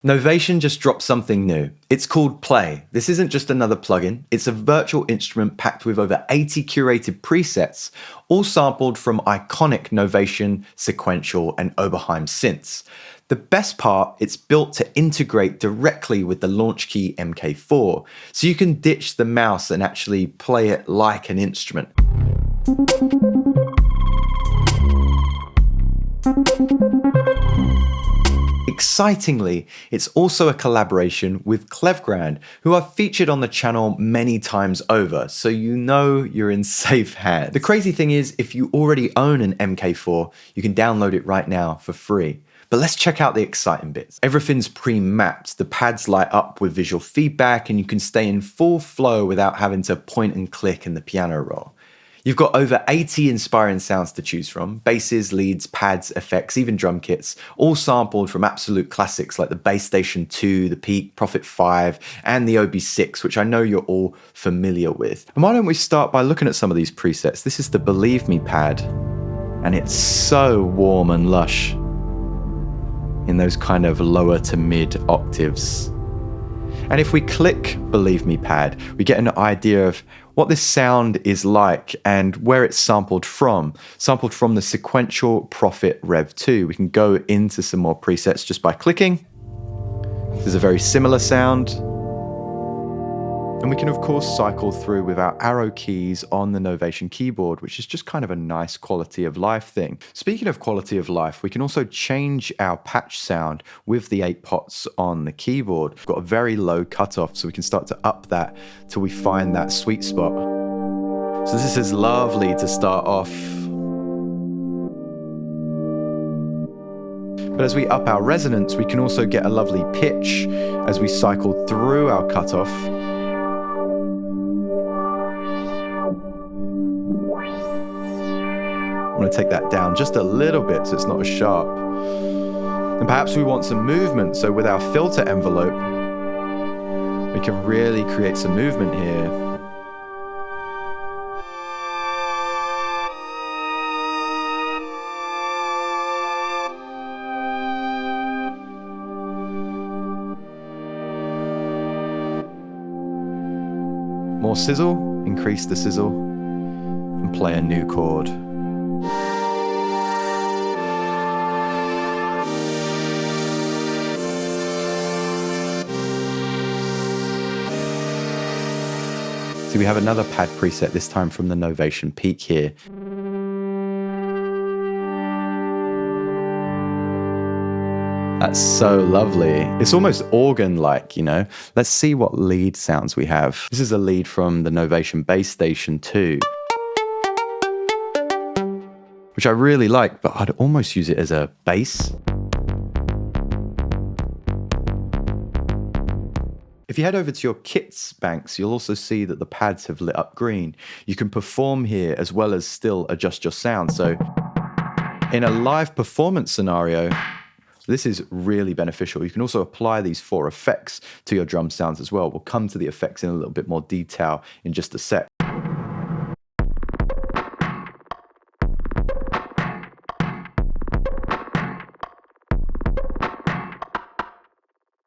Novation just dropped something new. It's called Play. This isn't just another plugin, it's a virtual instrument packed with over 80 curated presets, all sampled from iconic Novation, Sequential, and Oberheim synths. The best part, it's built to integrate directly with the Launchkey MK4, so you can ditch the mouse and actually play it like an instrument. Excitingly, it's also a collaboration with Klevgrand, who I've featured on the channel many times over, so you know you're in safe hands. The crazy thing is, if you already own an MK4, you can download it right now for free. But let's check out the exciting bits. Everything's pre-mapped, the pads light up with visual feedback, and you can stay in full flow without having to point and click in the piano roll. You've got over 80 inspiring sounds to choose from, basses, leads, pads, effects, even drum kits, all sampled from absolute classics like the Bass Station 2, the Peak, Prophet 5, and the OB6, which I know you're all familiar with. And why don't we start by looking at some of these presets? This is the Believe Me pad, and it's so warm and lush in those kind of lower to mid octaves. And if we click Believe Me pad, we get an idea of what this sound is like and where it's sampled from. Sampled from the Sequential Prophet Rev 2. We can go into some more presets just by clicking. There's a very similar sound. And we can of course cycle through with our arrow keys on the Novation keyboard, which is just kind of a nice quality of life thing. Speaking of quality of life, we can also change our patch sound with the 8 pots on the keyboard. We've got a very low cutoff, so we can start to up that till we find that sweet spot. So this is lovely to start off. But as we up our resonance, we can also get a lovely pitch as we cycle through our cutoff. I'm going to take that down just a little bit so it's not as sharp. And perhaps we want some movement, so with our filter envelope, we can really create some movement here. More sizzle, increase the sizzle, and play a new chord. So we have another pad preset, this time from the Novation Peak here. That's so lovely. It's almost organ-like, you know? Let's see what lead sounds we have. This is a lead from the Novation Bass Station 2, which I really like, but I'd almost use it as a bass. If you head over to your kits banks, you'll also see that the pads have lit up green. You can perform here as well as still adjust your sound. So in a live performance scenario, this is really beneficial. You can also apply these 4 effects to your drum sounds as well. We'll come to the effects in a little bit more detail in just a sec.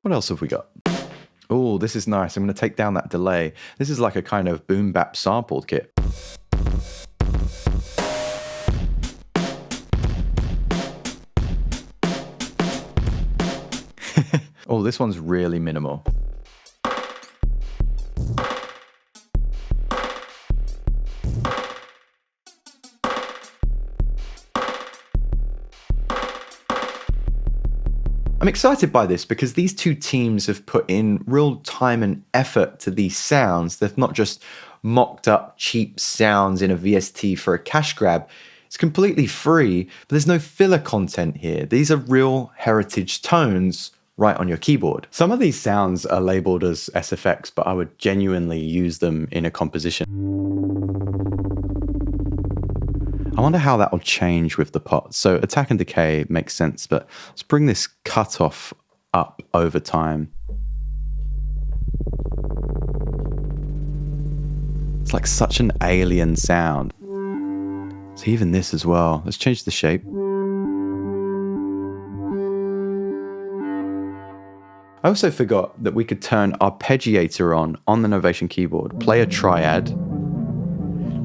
What else have we got? Oh, this is nice. I'm going to take down that delay. This is like a kind of boom bap sampled kit. Oh, this one's really minimal. I'm excited by this because these two teams have put in real time and effort to these sounds. They've not just mocked up cheap sounds in a VST for a cash grab. It's completely free, but there's no filler content here. These are real heritage tones right on your keyboard. Some of these sounds are labeled as SFX, but I would genuinely use them in a composition. I wonder how that will change with the pot. So attack and decay makes sense, but let's bring this cutoff up over time. It's like such an alien sound. So even this as well. Let's change the shape. I also forgot that we could turn arpeggiator on the Novation keyboard, play a triad.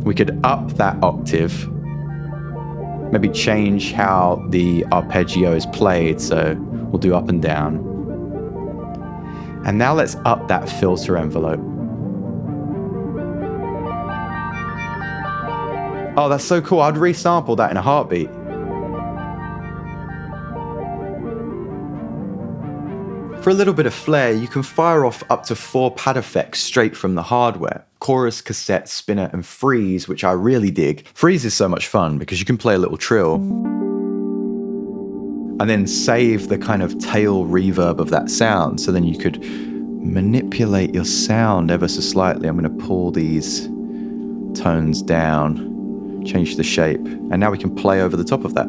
We could up that octave, maybe change how the arpeggio is played, so we'll do up and down. And now let's up that filter envelope. Oh, that's so cool. I'd resample that in a heartbeat. For a little bit of flair, you can fire off up to 4 pad effects straight from the hardware. Chorus, cassette, spinner, and freeze, which I really dig. Freeze is so much fun because you can play a little trill and then save the kind of tail reverb of that sound. So then you could manipulate your sound ever so slightly. I'm going to pull these tones down, change the shape, and now we can play over the top of that.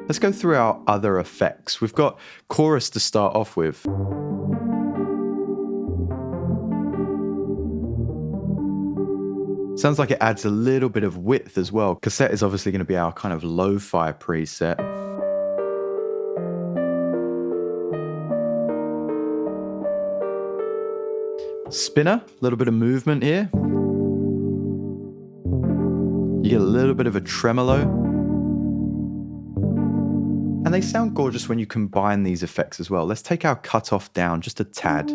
Let's go through our other effects. We've got chorus to start off with. Sounds like it adds a little bit of width as well. Cassette is obviously going to be our kind of lo-fi preset. Spinner, a little bit of movement here. You get a little bit of a tremolo. And they sound gorgeous when you combine these effects as well. Let's take our cutoff down just a tad.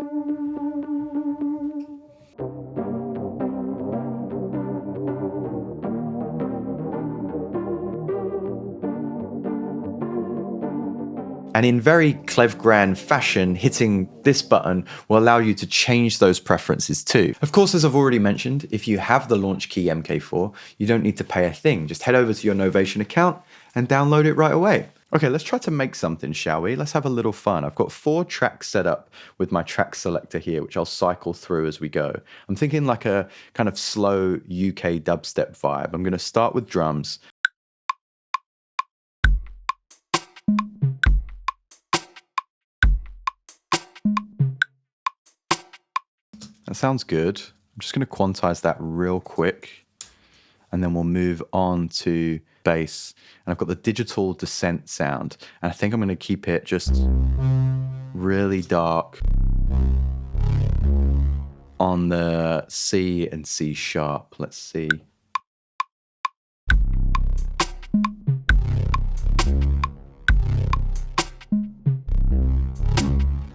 And in very Klevgrand fashion, hitting this button will allow you to change those preferences too. Of course, as I've already mentioned, if you have the Launch Key MK4, you don't need to pay a thing. Just head over to your Novation account and download it right away. Okay, let's try to make something, shall we? Let's have a little fun. I've got 4 tracks set up with my track selector here, which I'll cycle through as we go. I'm thinking like a kind of slow UK dubstep vibe. I'm going to start with drums. That sounds good. I'm just going to quantize that real quick. And then we'll move on to bass. And I've got the digital descent sound. And I think I'm going to keep it just really dark on the C and C sharp. Let's see.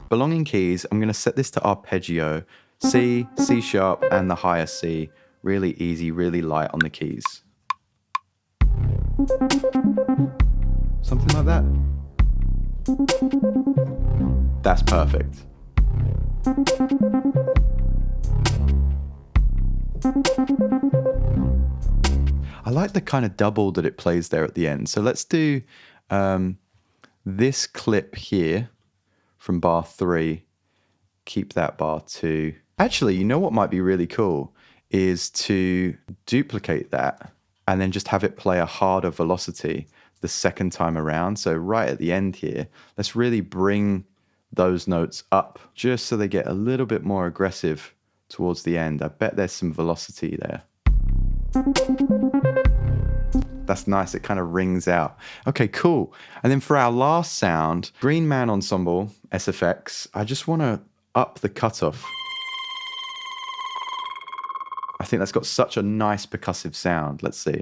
Belonging keys, I'm going to set this to arpeggio. C, C sharp, and the higher C. Really easy, really light on the keys. Something like that. That's perfect. I like the kind of double that it plays there at the end. So let's do this clip here from bar 3. Keep that bar 2. Actually, you know what might be really cool is to duplicate that and then just have it play a harder velocity the second time around. So right at the end here, let's really bring those notes up just so they get a little bit more aggressive towards the end. I bet there's some velocity there. That's nice, it kind of rings out. Okay, cool. And then for our last sound, Green Man Ensemble, SFX, I just want to up the cutoff. I think that's got such a nice percussive sound. Let's see.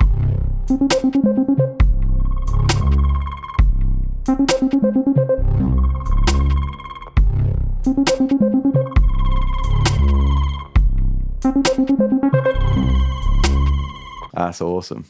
That's awesome.